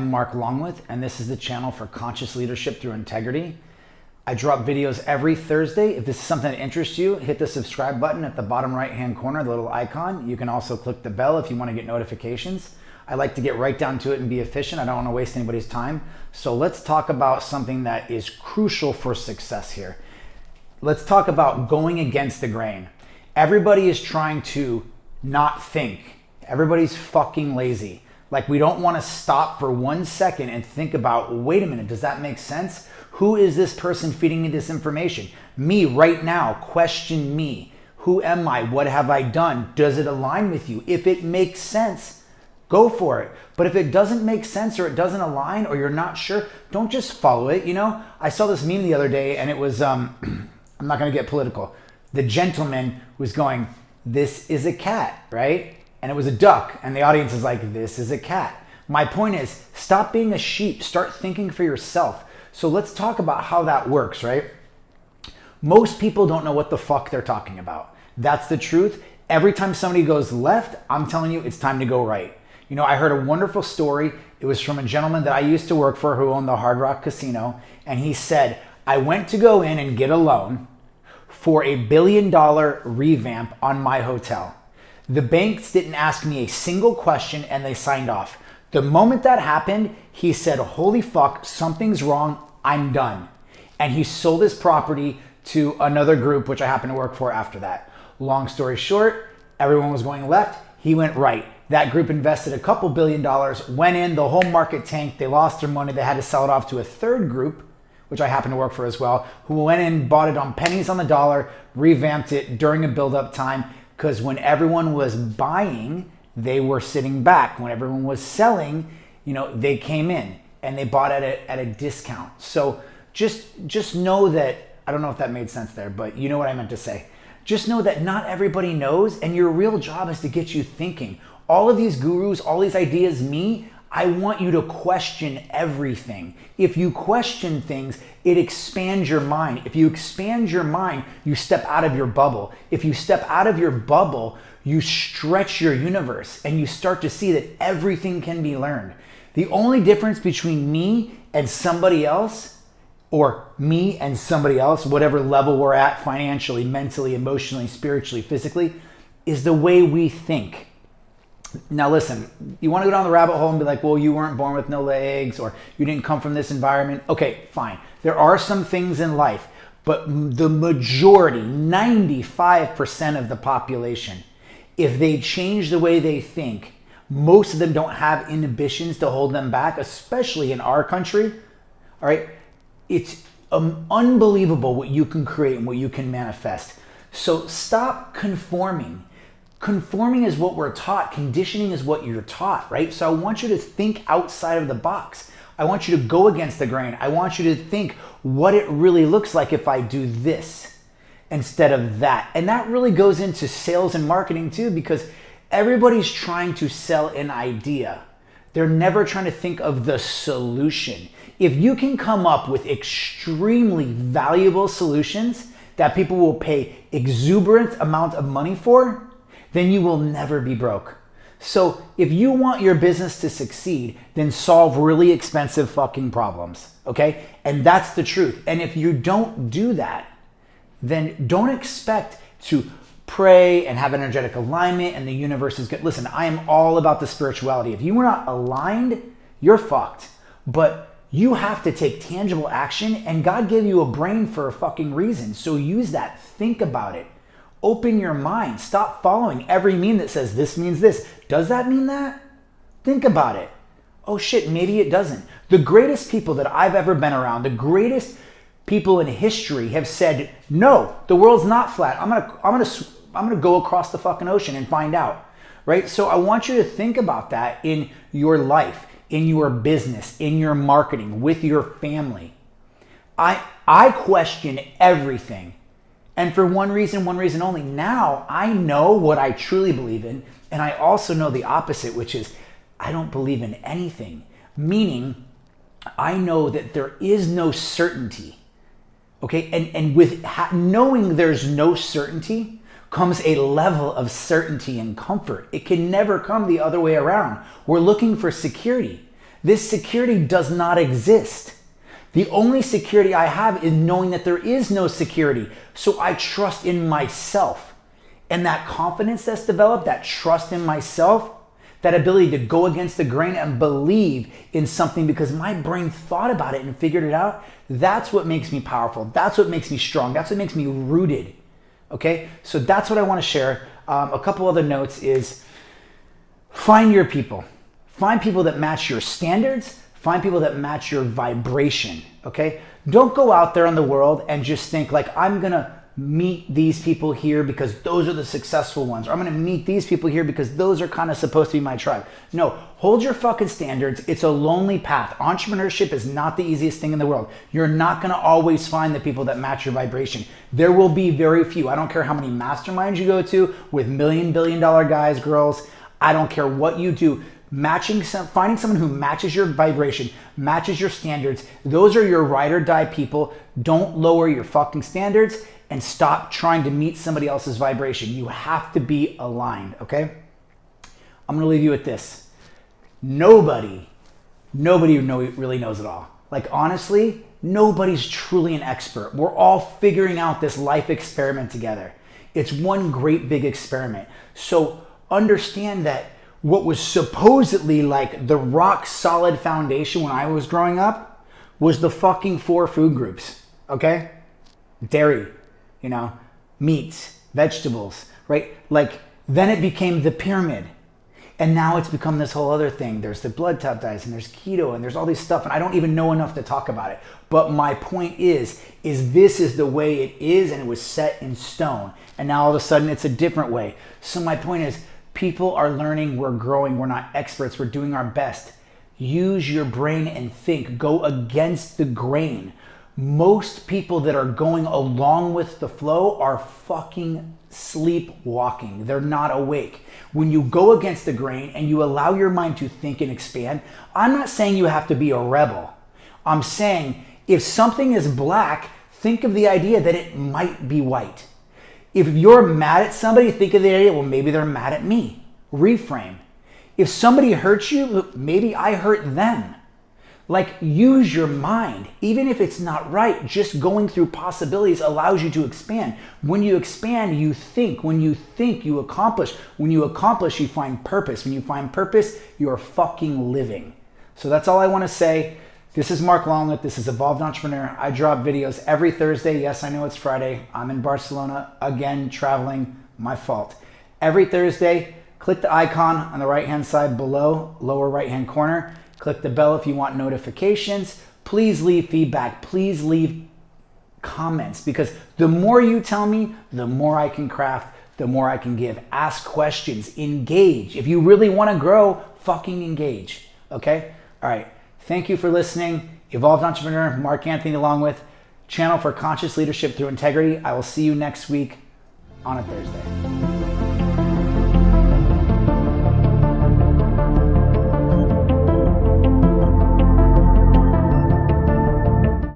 I'm Mark Longwith, and this is the channel for conscious leadership through integrity. I drop videos every Thursday. If this is something that interests you, hit the subscribe button at the bottom right-hand corner, the little icon. You can also click the bell if you want to get notifications. I like to get right down to it and be efficient. I don't want to waste anybody's time. So let's talk about something that is crucial for success here. Let's talk about going against the grain. Everybody is trying to not think. Everybody's fucking lazy. Like, we don't want to stop for 1 second and think about, wait a minute, does that make sense? Who is this person feeding me this information? Me right now. Question me. Who am I? What have I done? Does it align with you? If it makes sense, go for it. But if it doesn't make sense or it doesn't align or you're not sure, don't just follow it. You know, I saw this meme the other day and it was, I'm not going to get political. The gentleman was going, "This is a cat," right? And it was a duck, and the audience is like, "This is a cat." My point is, stop being a sheep, start thinking for yourself. So let's talk about how that works, right? Most people don't know what the fuck they're talking about. That's the truth. Every time somebody goes left, I'm telling you, it's time to go right. You know, I heard a wonderful story. It was from a gentleman that I used to work for who owned the Hard Rock Casino, and he said, "I went to go in and get a loan for $1 billion revamp on my hotel. The banks didn't ask me a single question and they signed off. The moment that happened, he said, holy fuck, something's wrong, I'm done." And he sold his property to another group, which I happened to work for after that. Long story short, everyone was going left, he went right. That group invested a couple $1 billion, went in, the whole market tanked, they lost their money, they had to sell it off to a third group, which I happened to work for as well, who went in, bought it on pennies on the dollar, revamped it during a build-up time. Because when everyone was buying, they were sitting back. When everyone was selling, you know, they came in and they bought at a discount. So just know that, I don't know if that made sense there, but you know what I meant to say. Just know that not everybody knows, and your real job is to get you thinking. All of these gurus, all these ideas, I want you to question everything. If you question things, it expands your mind. If you expand your mind, you step out of your bubble. If you step out of your bubble, you stretch your universe and you start to see that everything can be learned. The only difference between me and somebody else, or me and somebody else, whatever level we're at financially, mentally, emotionally, spiritually, physically, is the way we think. Now listen, you want to go down the rabbit hole and be like, well, you weren't born with no legs, or you didn't come from this environment. Okay, fine. There are some things in life, but the majority, 95% of the population, if they change the way they think, most of them don't have inhibitions to hold them back, especially in our country. All right. It's unbelievable what you can create and what you can manifest. So stop conforming. Conforming is what we're taught. Conditioning is what you're taught, right? So I want you to think outside of the box. I want you to go against the grain. I want you to think what it really looks like if I do this instead of that. And that really goes into sales and marketing too, because everybody's trying to sell an idea. They're never trying to think of the solution. If you can come up with extremely valuable solutions that people will pay exuberant amount of money for, then you will never be broke. So if you want your business to succeed, then solve really expensive fucking problems, okay? And that's the truth. And if you don't do that, then don't expect to pray and have energetic alignment and the universe is good. Listen, I am all about the spirituality. If you are not aligned, you're fucked. But you have to take tangible action, and God gave you a brain for a fucking reason. So use that, think about it. Open your mind. Stop following every meme that says this means this. Does that mean that? Think about it. Oh shit, maybe it doesn't. The greatest people that I've ever been around, the greatest people in history have said, no, the world's not flat. I'm gonna go across the fucking ocean and find out, right? So I want you to think about that in your life, in your business, in your marketing, with your family. I question everything. And for one reason only. Now I know what I truly believe in, and I also know the opposite, which is I don't believe in anything. Meaning, I know that there is no certainty. Okay, and with knowing there's no certainty comes a level of certainty and comfort. It can never come the other way around. We're looking for security. This security does not exist. The only security I have is knowing that there is no security. So I trust in myself. And that confidence that's developed, that trust in myself, that ability to go against the grain and believe in something because my brain thought about it and figured it out, that's what makes me powerful. That's what makes me strong. That's what makes me rooted. Okay? So that's what I want to share. A couple other notes is find your people. Find people that match your standards. Find people that match your vibration. Okay? Don't go out there in the world and just think like, I'm going to meet these people here because those are the successful ones, or I'm going to meet these people here because those are kind of supposed to be my tribe. No, hold your fucking standards. It's a lonely path. Entrepreneurship is not the easiest thing in the world. You're not going to always find the people that match your vibration. There will be very few. I don't care how many masterminds you go to with $1 billion guys, girls. I don't care what you do. Finding someone who matches your vibration, matches your standards. Those are your ride or die people. Don't lower your fucking standards and stop trying to meet somebody else's vibration. You have to be aligned, okay? I'm gonna leave you with this. Nobody really knows it all. Like honestly, nobody's truly an expert. We're all figuring out this life experiment together. It's one great big experiment. So understand that what was supposedly like the rock solid foundation when I was growing up was the fucking 4 food groups, okay? Dairy, meats, vegetables, right? Like then it became the pyramid. And now it's become this whole other thing. There's the blood type diets and there's keto and there's all this stuff. And I don't even know enough to talk about it. But my point is this is the way it is and it was set in stone. And now all of a sudden it's a different way. So my point is people are learning, we're growing, we're not experts, we're doing our best. Use your brain and think, go against the grain. Most people that are going along with the flow are fucking sleepwalking. They're not awake. When you go against the grain and you allow your mind to think and expand, I'm not saying you have to be a rebel. I'm saying if something is black, think of the idea that it might be white. If you're mad at somebody, think of the idea, well, maybe they're mad at me. Reframe. If somebody hurts you, maybe I hurt them. Like use your mind, even if it's not right, just going through possibilities allows you to expand. When you expand, you think. When you think, you accomplish. When you accomplish, you find purpose. When you find purpose, you're fucking living. So that's all I want to say. This is Mark Longlet. This is Evolved Entrepreneur. I drop videos every Thursday. Yes, I know it's Friday. I'm in Barcelona, again, traveling, my fault. Every Thursday, click the icon on the right-hand side below, lower right-hand corner. Click the bell if you want notifications. Please leave feedback. Please leave comments because the more you tell me, the more I can craft, the more I can give. Ask questions, engage. If you really want to grow, fucking engage, okay? All right, thank you for listening. Evolved Entrepreneur, Mark Anthony along with Channel for Conscious Leadership Through Integrity. I will see you next week on a Thursday.